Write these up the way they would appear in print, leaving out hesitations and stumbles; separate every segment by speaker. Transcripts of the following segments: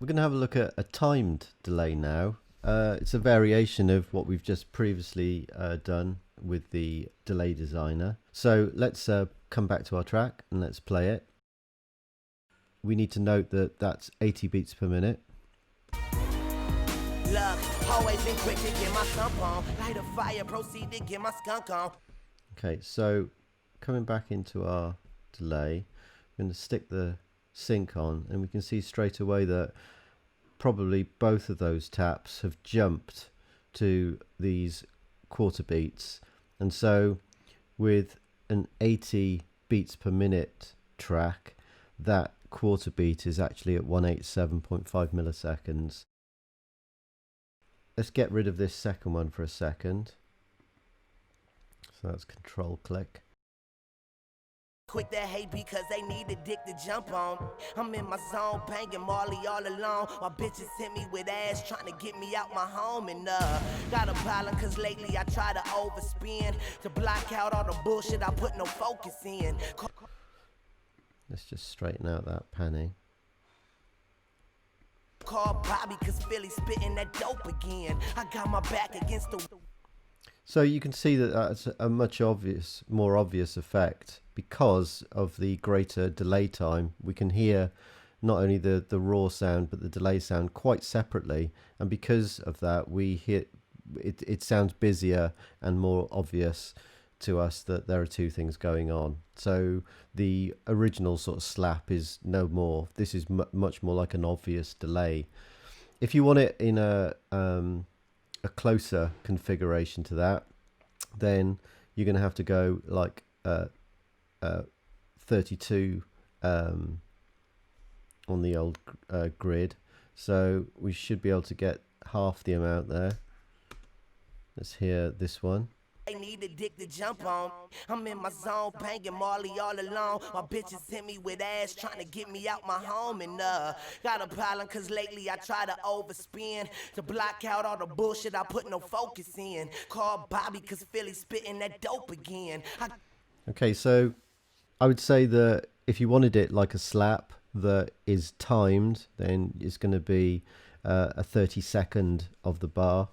Speaker 1: We're going to have a look at a timed delay now. It's a variation of what we've just previously done with the delay designer. So let's come back to our track and let's play it. We need to note that that's 80 beats per minute.
Speaker 2: Look, always been quick to get my stump on. Light a fire, proceed to get my skunk on.
Speaker 1: Okay, so coming back into our delay, we're going to stick the sync on, and we can see straight away that probably both of those taps have jumped to these quarter beats. And so with an 80 beats per minute track, that quarter beat is actually at 187.5 milliseconds. Let's get rid of this second one for a second. So that's control click.
Speaker 2: Quick that hate because they need a dick to jump on. I'm in my zone, banging Marley all alone. While bitches hit me with ass, trying to get me out my home. And got a problem cause lately I try to overspend to block out all the bullshit I put no focus in.
Speaker 1: Let's just straighten out that panning.
Speaker 2: Call Bobby cause Philly spitting that dope again. I got my back against the...
Speaker 1: So you can see that that's a much more obvious effect because of the greater delay time. We can hear not only the raw sound but the delay sound quite separately, and because of that we hear it sounds busier and more obvious to us that there are two things going on. So the original sort of slap is no more. This is much more like an obvious delay. If you want it in a closer configuration to that, then you're going to have to go like 32 on the old grid. So we should be able to get half the amount there. Let's hear this one.
Speaker 2: They need a dick to jump on. I'm in my zone, banging Marley all alone. My bitches hit me with ass, trying to get me out my home. And got a problem cause lately I try to overspend to block out all the bullshit I put no focus in. Call Bobby cause Philly spitting that dope again.
Speaker 1: Okay, so I would say that if you wanted it like a slap that is timed, then it's going to be a 32nd of the bar.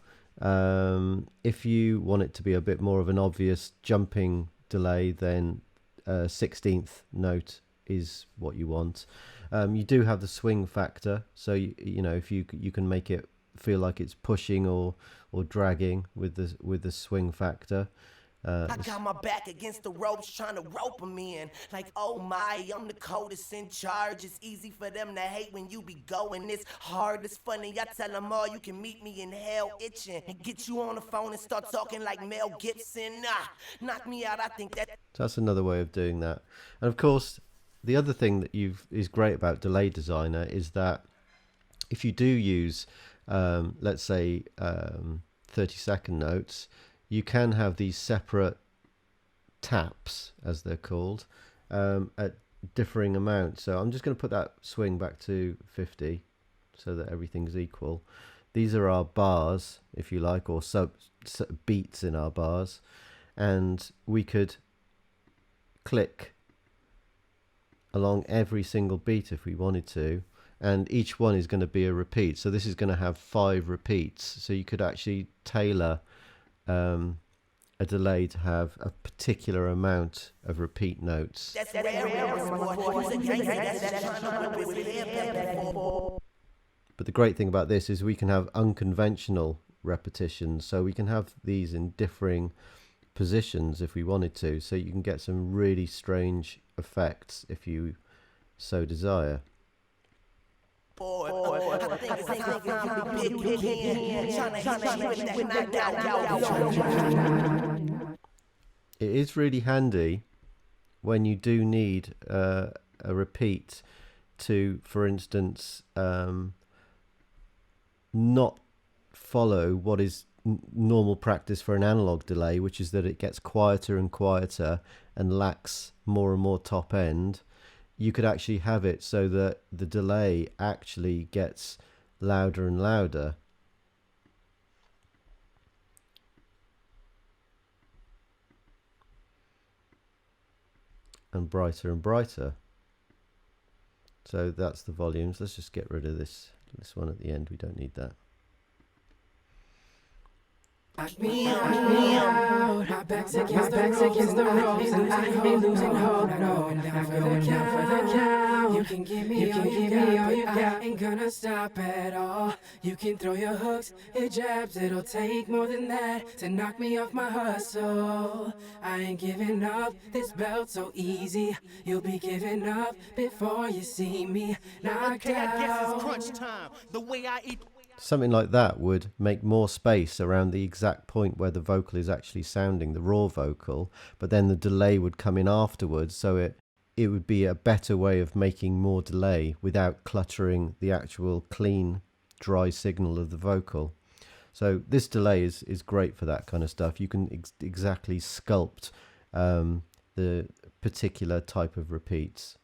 Speaker 1: If you want it to be a bit more of an obvious jumping delay, then 16th note is what you want. You do have the swing factor, so you know, if you can make it feel like it's pushing or dragging with the swing factor.
Speaker 2: I got my back against the ropes trying to rope them in. Like, oh my, I'm the coldest in charge. It's easy for them to hate when you be going this hard. It's funny, I tell them all you can meet me in hell itching and get you on the phone and start talking like Mel Gibson. Knock me out, I think that...
Speaker 1: So that's another way of doing that. And of course, the other thing that is great about Delay Designer is that if you do use, let's say, 30-second notes, you can have these separate taps, as they're called, at differing amounts. So I'm just going to put that swing back to 50 so that everything's equal. These are our bars, if you like, or sub beats in our bars. And we could click along every single beat if we wanted to. And each one is going to be a repeat. So this is going to have 5 repeats. So you could actually tailor a delay to have a particular amount of repeat notes. But the great thing about this is we can have unconventional repetitions, so we can have these in differing positions if we wanted to, so you can get some really strange effects if you so desire. It is really handy when you do need a repeat to, for instance, not follow what is normal practice for an analog delay, which is that it gets quieter and quieter and lacks more and more top end. You could actually have it so that the delay actually gets louder and louder. And brighter and brighter. So that's the volumes. Let's just get rid of this This one at the end, we don't need that.
Speaker 3: Knock me out, my back's against the ropes, and I be losing hope. Going down for the count. You can give me all you got, I ain't gonna stop at all. You can throw your hooks, your jabs, it'll take more than that to knock me off my hustle. I ain't giving up, this belt's so easy. You'll be giving up before you see me knocked
Speaker 2: Okay, I guess
Speaker 3: out.
Speaker 2: it's crunch time. The way I eat.
Speaker 1: Something like that would make more space around the exact point where the vocal is actually sounding, the raw vocal, but then the delay would come in afterwards, so it would be a better way of making more delay without cluttering the actual clean, dry signal of the vocal. So this delay is great for that kind of stuff. You can exactly sculpt the particular type of repeats.